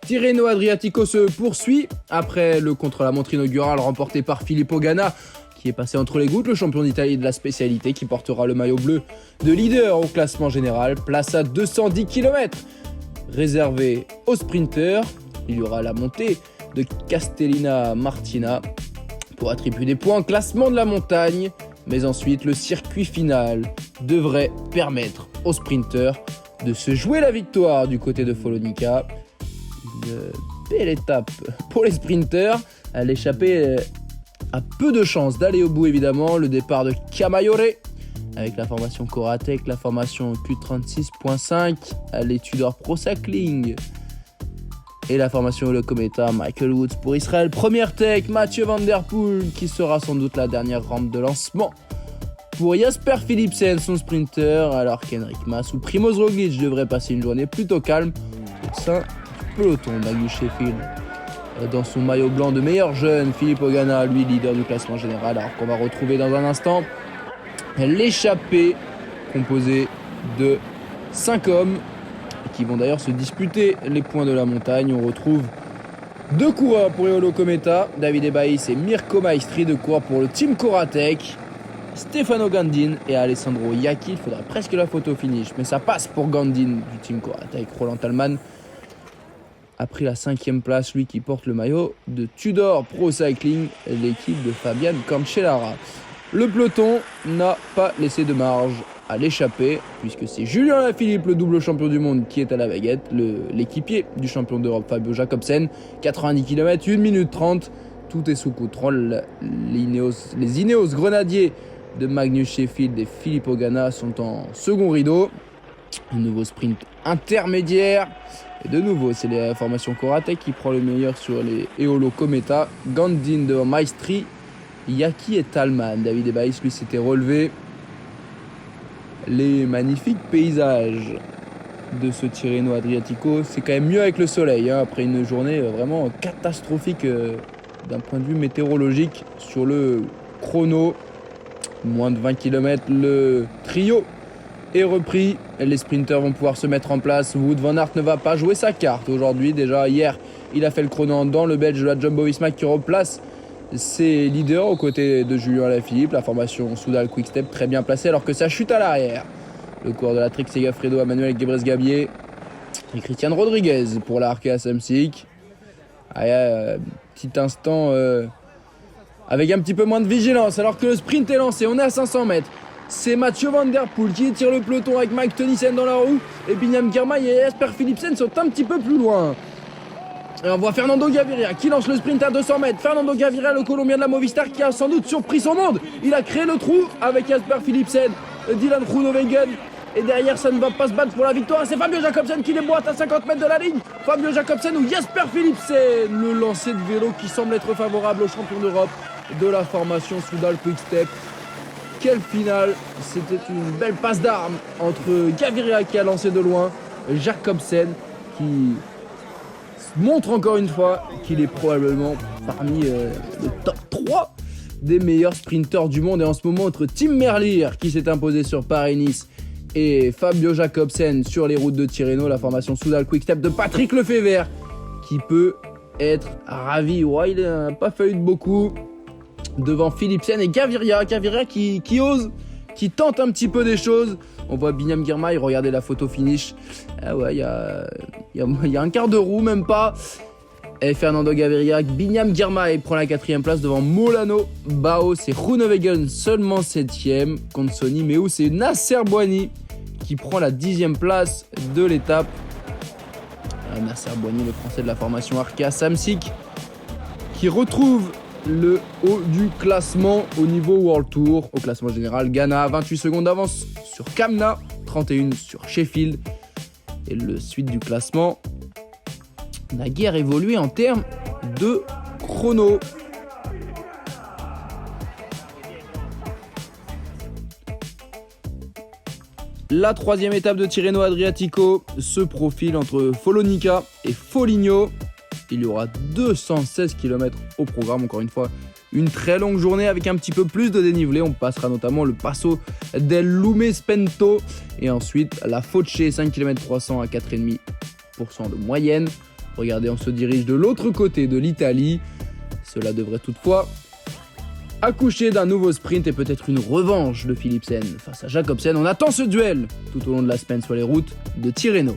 Tirreno Adriatico se poursuit après le contre-la-montre inaugural remporté par Filippo Ganna, qui est passé entre les gouttes, le champion d'Italie de la spécialité qui portera le maillot bleu de leader au classement général. Place à 210 km réservé aux sprinters. Il y aura la montée de Castellina Martina pour attribuer des points au classement de la montagne. Mais ensuite, le circuit final devrait permettre aux sprinters de se jouer la victoire du côté de Follonica. Une belle étape pour les sprinters. À l'échappée a peu de chances d'aller au bout évidemment. Le départ de Camaiore avec la formation Coratec, la formation Q36.5, les Tudor Pro Cycling et la formation Le Cometa, Michael Woods pour Israël. Première tech, Mathieu Van Der Poel qui sera sans doute la dernière rampe de lancement pour Jasper Philipsen, son sprinter, alors qu'Henrik Mas ou Primoz Roglic devraient passer une journée plutôt calme au sein du peloton. Magnus Sheffield dans son maillot blanc de meilleur jeune, Filippo Ganna, lui leader du classement général, alors qu'on va retrouver dans un instant l'échappée composée de 5 hommes qui vont d'ailleurs se disputer les points de la montagne. On retrouve 2 coureurs pour Eolo Cometa, David Ebaïs et Mirko Maestri, 2 coureurs pour le team Coratec, Stefano Gandin et Alessandro Iacchi. Il faudra presque la photo finish, mais ça passe pour Gandin du team Coratec. Roland Thalmann a pris la 5e place, lui qui porte le maillot de Tudor Pro Cycling, l'équipe de Fabian Cancellara. Le peloton n'a pas laissé de marge à l'échappée, puisque c'est Julien Lafilippe, le double champion du monde, qui est à la baguette, l'équipier du champion d'Europe Fabio Jacobsen. 90 km, 1 minute 30, tout est sous contrôle. Les Ineos grenadiers de Magnus Sheffield et Filippo Ganna sont en second rideau. Un nouveau sprint intermédiaire. Et de nouveau, c'est la formation Coratec qui prend le meilleur sur les Eolo Cometa. Gandin devant Maestri, Iacchi et Thalmann. David Ebaïs, lui, s'était relevé. Les magnifiques paysages de ce Tirreno Adriatico, c'est quand même mieux avec le soleil, hein, après une journée vraiment catastrophique d'un point de vue météorologique. Sur le chrono, moins de 20 km, le trio est repris. Les sprinters vont pouvoir se mettre en place. Wout van Aert ne va pas jouer sa carte aujourd'hui. Déjà hier, il a fait le chrono en dedans. Le Belge de la Jumbo-Visma qui replace ses leaders aux côtés de Julien Alaphilippe. La formation Soudal Quick-Step très bien placée alors que ça chute à l'arrière. Le coureur de la Trek Segafredo, Emmanuel Gebrez-Gabier et Christian Rodriguez pour la Arkea Samsic. Petit instant avec un petit peu moins de vigilance alors que le sprint est lancé. On est à 500 mètres. C'est Mathieu Van Der Poel qui tire le peloton avec Mike Tennyson dans la roue. Et Binyam Girmay et Jasper Philipsen sont un petit peu plus loin. Et on voit Fernando Gaviria qui lance le sprint à 200 mètres. Fernando Gaviria, le Colombien de la Movistar, qui a sans doute surpris son monde. Il a créé le trou avec Jasper Philipsen, Dylan Groenewegen. Et derrière, ça ne va pas se battre pour la victoire. C'est Fabio Jacobsen qui déboîte à 50 mètres de la ligne. Fabio Jacobsen ou Jasper Philipsen. Le lancer de vélo qui semble être favorable au champion d'Europe de la formation Soudal Quick-Step. Quelle finale! C'était une belle passe d'armes entre Gaviria qui a lancé de loin, Jacobsen qui montre encore une fois qu'il est probablement parmi le top 3 des meilleurs sprinteurs du monde. Et en ce moment, entre Tim Merlier qui s'est imposé sur Paris-Nice et Fabio Jacobsen sur les routes de Tirreno, la formation Soudal Quick-Step de Patrick Lefebvre qui peut être ravi. Ouais, il n'a pas fallu de beaucoup devant Philipsen et Gaviria qui ose, qui tente un petit peu des choses. On voit Binyam Girmay, regardez la photo finish. Ah ouais, il y a un quart de roue, même pas. Et Fernando Gaviria, Binyam Girmay prend la 4e place devant Molano, Baos et Groenewegen seulement 7e. Consoni, mais où c'est Nasser Boigny qui prend la 10e place de l'étape. Nasser Boigny, le français de la formation Arkea Samsic, qui retrouve le haut du classement au niveau World Tour. Au classement général, Ganna 28 secondes d'avance sur Kamna, 31 sur Sheffield. Et le suite du classement n'a guère évolué en termes de chrono. La 3e étape de Tirreno Adriatico se profile entre Follonica et Foligno. Il y aura 216 km au programme, encore une fois une très longue journée avec un petit peu plus de dénivelé. On passera notamment le Passo del Lume Spento et ensuite la Foce, 5 km 300 à 4,5% de moyenne. Regardez, on se dirige de l'autre côté de l'Italie. Cela devrait toutefois accoucher d'un nouveau sprint et peut-être une revanche de Philipsen face à Jacobsen. On attend ce duel tout au long de la semaine sur les routes de Tirreno.